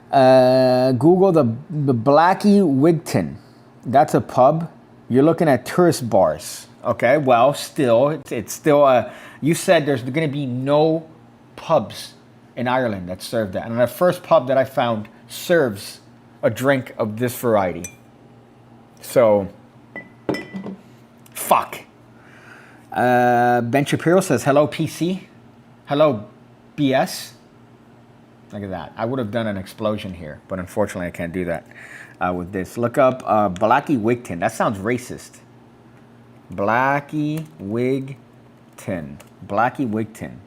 Google the Blackie Wigton. That's a pub. You're looking at tourist bars. Okay, well, still, it's still. You said there's going to be no pubs in Ireland that serve that, and the first pub that I found serves a drink of this variety. So, fuck. Ben Shapiro says, hello, PC. Hello, BS. Look at that. I would have done an explosion here, but unfortunately I can't do that with this. Look up Blackie Wigton. That sounds racist. Blackie Wigton. Blackie Wigton.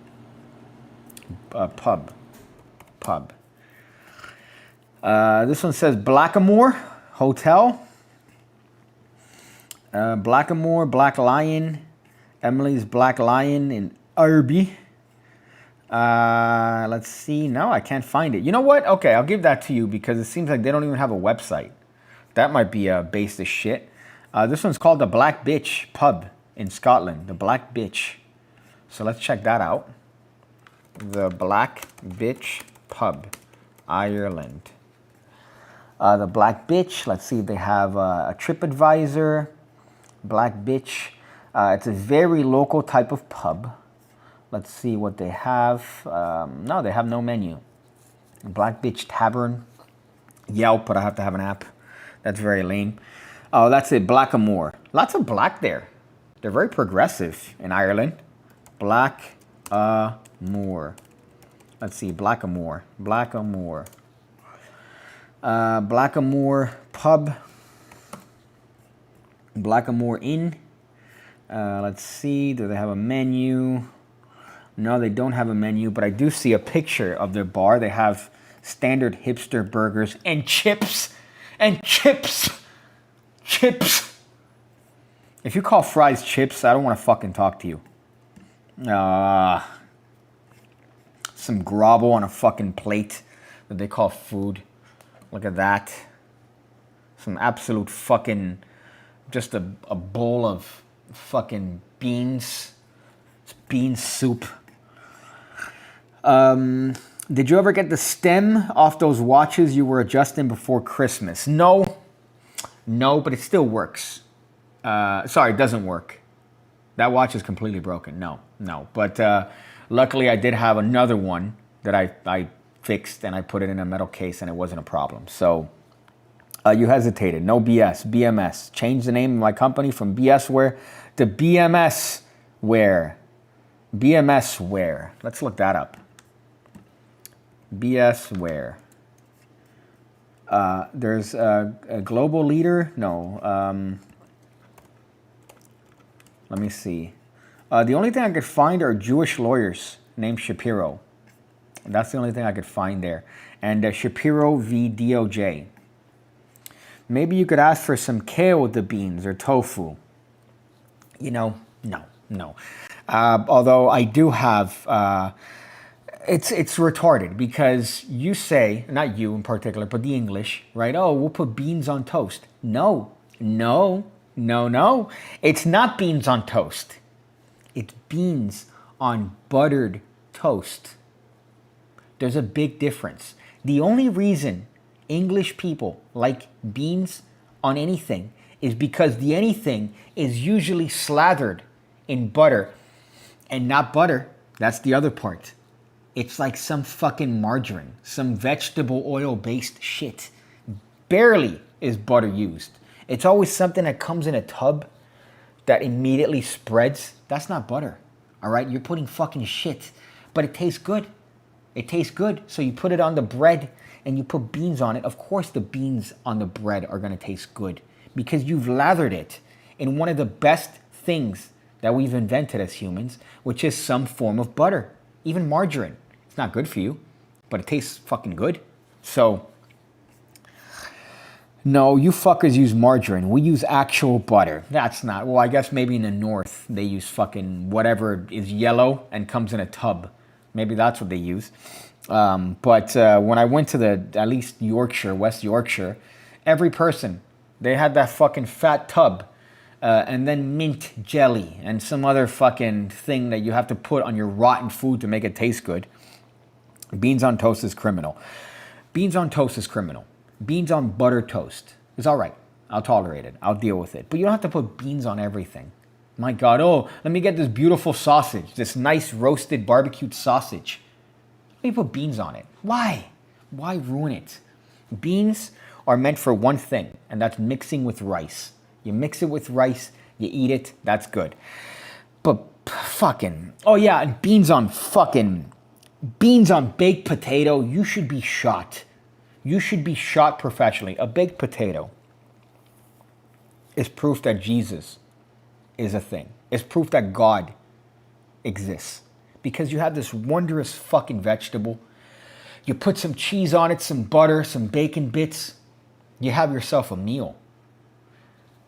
Pub. This one says Blackamoor Hotel. Blackamoor, Black Lion. Emily's Black Lion in Irby. Let's see. No, I can't find it. You know what? Okay, I'll give that to you because it seems like they don't even have a website. That might be based as shit. This one's called the Black Bitch Pub in Scotland. The Black Bitch. So let's check that out. The Black Bitch Pub, Ireland. The Black Bitch. Let's see if they have a TripAdvisor. Black Bitch. It's a very local type of pub. Let's see what they have. No, they have no menu. Black Bitch Tavern. Yelp, but I have to have an app. That's very lame. Oh, that's it. Blackamoor. Lots of black there. They're very progressive in Ireland. Blackamoor. Let's see. Blackamoor. Blackamoor. Blackamoor Pub. Blackamoor Inn. Let's see. Do they have a menu? No, they don't have a menu, but I do see a picture of their bar. They have standard hipster burgers and chips. And chips. Chips. If you call fries chips, I don't want to fucking talk to you. Some grobble on a fucking plate that they call food. Look at that. Some absolute fucking, just a bowl of fucking beans. It's bean soup. Did you ever get the stem off those watches you were adjusting before Christmas? No, but it still works. Sorry, it doesn't work. That watch is completely broken. No. But luckily I did have another one that I fixed and I put it in a metal case and it wasn't a problem. So you hesitated. No BS. BMS. Changed the name of my company from BS Wear to BMS Wear. BMS Wear. Let's look that up. BS Wear. There's a global leader. No. Let me see. The only thing I could find are Jewish lawyers named Shapiro. That's the only thing I could find there. And Shapiro v. DOJ. Maybe you could ask for some kale with the beans or tofu. You know, no. Although I do have, it's retarded because you say, not you in particular, but the English, right? Oh, we'll put beans on toast. No. It's not beans on toast. It's beans on buttered toast. There's a big difference. The only reason English people like beans on anything is because the anything is usually slathered in butter. And not butter, that's the other part. It's like some fucking margarine, some vegetable oil based shit. Barely is butter used. It's always something that comes in a tub that immediately spreads. That's not butter, all right? You're putting fucking shit, but it tastes good. It tastes good, so you put it on the bread and you put beans on it. Of course the beans on the bread are gonna taste good because you've lathered it in one of the best things that we've invented as humans, which is some form of butter, even margarine. It's not good for you, but it tastes fucking good. So, no, you fuckers use margarine. We use actual butter. That's not, well, I guess maybe in the north they use fucking whatever is yellow and comes in a tub. Maybe that's what they use. But when I went to at least Yorkshire, West Yorkshire, every person, they had that fucking fat tub and then mint jelly and some other fucking thing that you have to put on your rotten food to make it taste good. Beans on toast is criminal. Beans on toast is criminal. Beans on butter toast is all right. I'll tolerate it. I'll deal with it. But you don't have to put beans on everything. My God, oh, let me get this beautiful sausage, this nice roasted barbecued sausage. Let me put beans on it. Why? Why ruin it? Beans are meant for one thing, and that's mixing with rice. You mix it with rice, you eat it, that's good. But fucking, oh yeah, and beans on baked potato, you should be shot. You should be shot professionally. A baked potato is proof that Jesus is a thing. It's proof that God exists. Because you have this wondrous fucking vegetable. You put some cheese on it, some butter, some bacon bits. You have yourself a meal.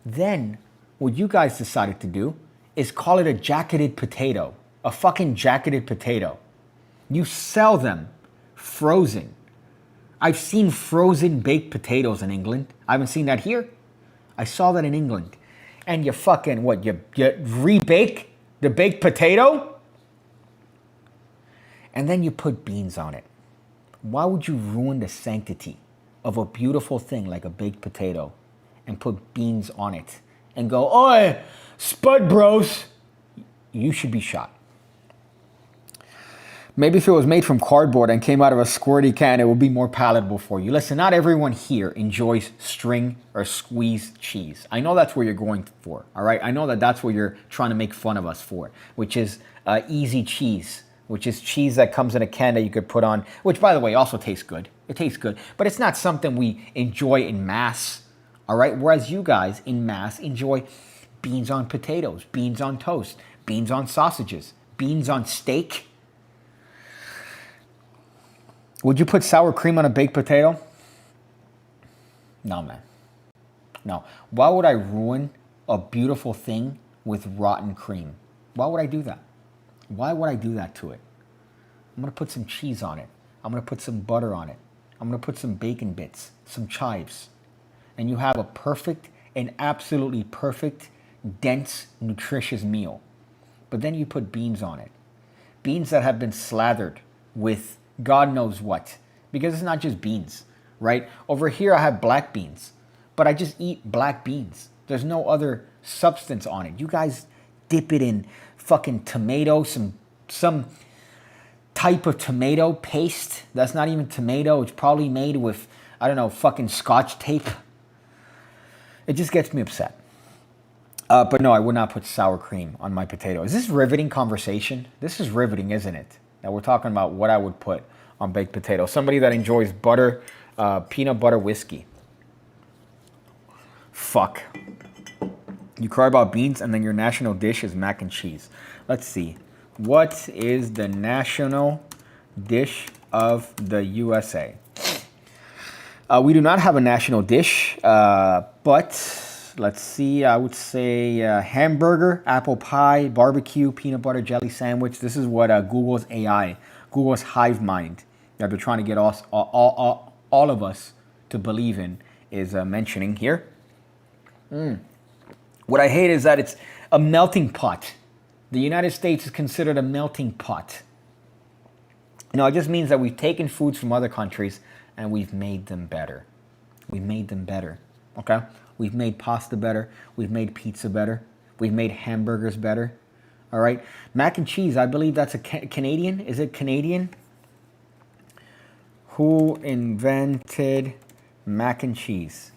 Then, what you guys decided to do is call it a jacketed potato. A fucking jacketed potato. You sell them frozen. I've seen frozen baked potatoes in England. I haven't seen that here. I saw that in England. And you fucking, what, you rebake the baked potato? And then you put beans on it. Why would you ruin the sanctity of a beautiful thing like a baked potato and put beans on it and go, oi, spud bros? You should be shot. Maybe if it was made from cardboard and came out of a squirty can, it would be more palatable for you. Listen, not everyone here enjoys string or squeezed cheese. I know that's where you're going for, all right? I know that that's what you're trying to make fun of us for, which is easy cheese, which is cheese that comes in a can that you could put on, which, by the way, also tastes good. It tastes good, but it's not something we enjoy in mass, all right? Whereas you guys in mass enjoy beans on potatoes, beans on toast, beans on sausages, beans on steak. Would you put sour cream on a baked potato? No, man. No. Why would I ruin a beautiful thing with rotten cream? Why would I do that? Why would I do that to it? I'm going to put some cheese on it. I'm going to put some butter on it. I'm going to put some bacon bits, some chives. And you have a perfect, an absolutely perfect, dense, nutritious meal. But then you put beans on it. Beans that have been slathered with God knows what, because it's not just beans, right? Over here I have black beans, but I just eat black beans. There's no other substance on it. You guys dip it in fucking tomato, some type of tomato paste that's not even tomato. It's probably made with, I don't know, fucking Scotch tape. It just gets me upset. But no, I would not put sour cream on my potato. Is this riveting conversation? This is riveting, isn't it? Now we're talking about what I would put on baked potato. Somebody that enjoys butter, peanut butter whiskey. Fuck. You cry about beans and then your national dish is mac and cheese. Let's see. What is the national dish of the USA? We do not have a national dish, but let's see. I would say hamburger, apple pie, barbecue, peanut butter jelly sandwich. This is what Google's AI, Google's hive mind that they're trying to get us, all of us to believe in is mentioning here. What I hate is that it's a melting pot. The United States is considered a melting pot. You know, it just means that we've taken foods from other countries and we've made them better. We made them better. okay? We've made pasta better. We've made pizza better. We've made hamburgers better, all right? Mac and cheese, I believe that's a Canadian. Is it Canadian? Who invented mac and cheese?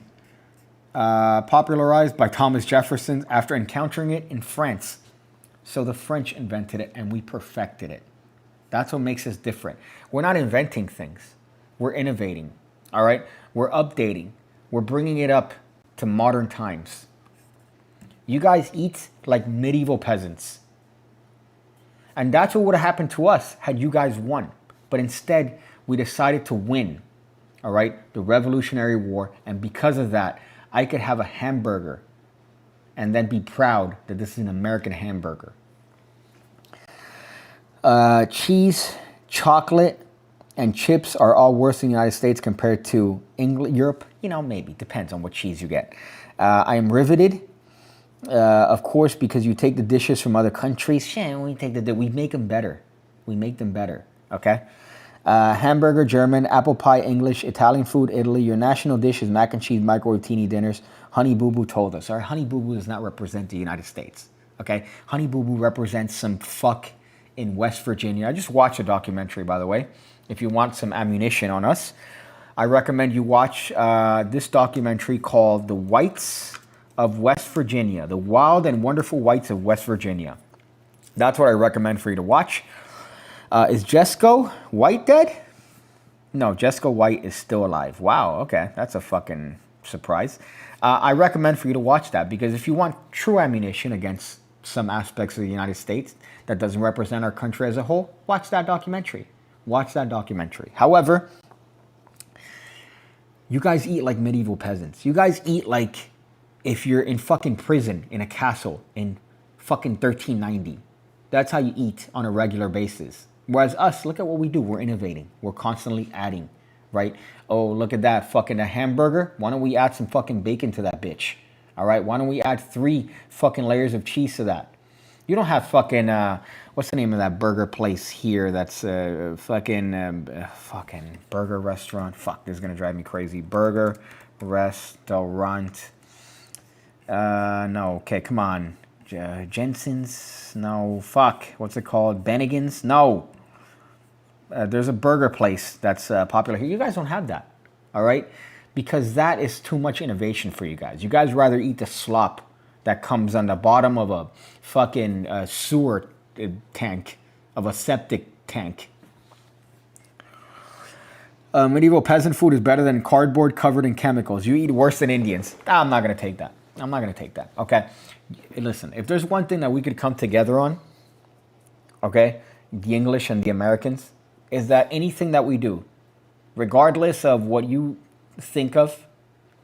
Popularized by Thomas Jefferson after encountering it in France. So the French invented it and we perfected it. That's what makes us different. We're not inventing things. We're innovating, all right? We're updating. We're bringing it up to modern times. You guys eat like medieval peasants. And that's what would have happened to us had you guys won. But instead, we decided to win, all right? The Revolutionary War. And because of that, I could have a hamburger and then be proud that this is an American hamburger. Cheese, chocolate, and chips are all worse in the United States compared to England, Europe. You know, maybe. Depends on what cheese you get. I am riveted, of course, because you take the dishes from other countries. We make them better. We make them better, okay? Hamburger, German, apple pie, English, Italian food, Italy. Your national dish is mac and cheese, microwave teeny dinners. Honey Boo Boo told us. All right, Honey Boo Boo does not represent the United States, okay? Honey Boo Boo represents some fuck in West Virginia. I just watched a documentary, by the way. If you want some ammunition on us, I recommend you watch this documentary called The Whites of West Virginia, The Wild and Wonderful Whites of West Virginia. That's what I recommend for you to watch. Is Jesco White dead? No, Jesco White is still alive. Wow, okay. That's a fucking surprise. I recommend for you to watch that because if you want true ammunition against some aspects of the United States that doesn't represent our country as a whole, watch that documentary. Watch that documentary. However, you guys eat like medieval peasants. You guys eat like if you're in fucking prison in a castle in fucking 1390. That's how you eat on a regular basis. Whereas us, look at what we do. We're innovating. We're constantly adding, right? Oh, look at that fucking a hamburger. Why don't we add some fucking bacon to that bitch? All right. Why don't we add 3 fucking layers of cheese to that? You don't have fucking, what's the name of that burger place here that's fucking burger restaurant? Fuck, this is going to drive me crazy. Burger restaurant. No, okay, come on. Jensen's? No, fuck. What's it called? Bennigan's? No. There's a burger place that's popular here. You guys don't have that, all right? Because that is too much innovation for you guys. You guys rather eat the slop that comes on the bottom of a fucking sewer tank, of a septic tank. Medieval peasant food is better than cardboard covered in chemicals. You eat worse than Indians. I'm not going to take that. I'm not going to take that, okay? Listen, if there's one thing that we could come together on, okay, the English and the Americans, is that anything that we do, regardless of what you think of,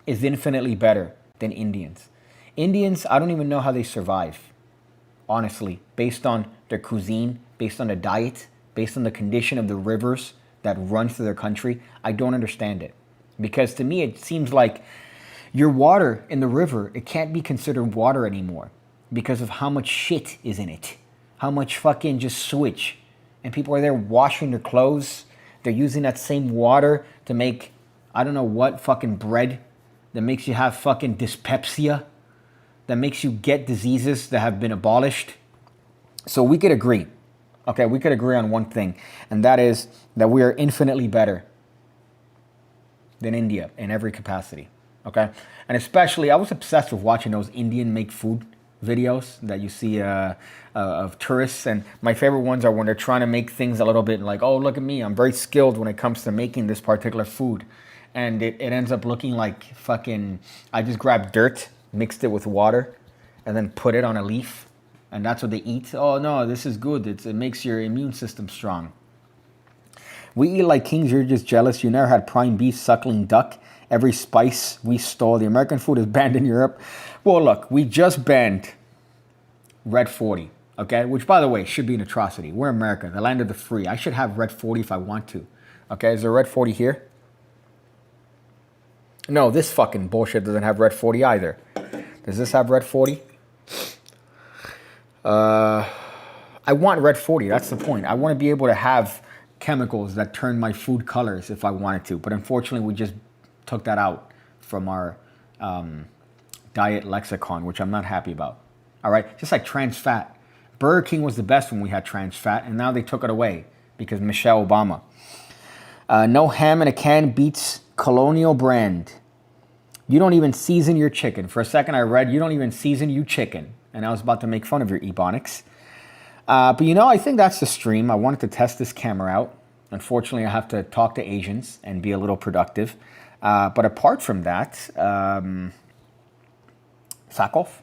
is infinitely better than Indians. Indians, I don't even know how they survive, honestly, based on their cuisine, based on the diet, based on the condition of the rivers that run through their country. I don't understand it. Because to me, it seems like your water in the river, it can't be considered water anymore because of how much shit is in it. How much fucking just sewage. And people are there washing their clothes. They're using that same water to make, I don't know what, fucking bread that makes you have fucking dyspepsia, that makes you get diseases that have been abolished. So we could agree. Okay, we could agree on one thing, and that is that we are infinitely better than India in every capacity. Okay, and especially, I was obsessed with watching those Indian make food videos that you see of tourists, and my favorite ones are when they're trying to make things a little bit like, oh, look at me, I'm very skilled when it comes to making this particular food, and it ends up looking like fucking, I just grabbed dirt, mixed it with water, and then put it on a leaf, and that's what they eat. Oh no, this is good, it makes your immune system strong. We eat like kings, you're just jealous. You never had prime beef, suckling duck. Every spice we stole. The American food is banned in Europe. Well, look, we just banned Red 40, okay? Which, by the way, should be an atrocity. We're America, the land of the free. I should have Red 40 if I want to. Okay, is there Red 40 here? No, this fucking bullshit doesn't have Red 40 either. Does this have Red 40? I want Red 40, that's the point. I want to be able to have chemicals that turn my food colors if I wanted to. But unfortunately, we just took that out from our diet lexicon, which I'm not happy about. All right, just like trans fat. Burger King was the best when we had trans fat, and now they took it away because Michelle Obama. No ham in a can beats Colonial brand. You don't even season your chicken. For a second I read, you don't even season your chicken. And I was about to make fun of your Ebonics. But you know, I think that's the stream. I wanted to test this camera out. Unfortunately, I have to talk to Asians and be a little productive. But apart from that, fuck off.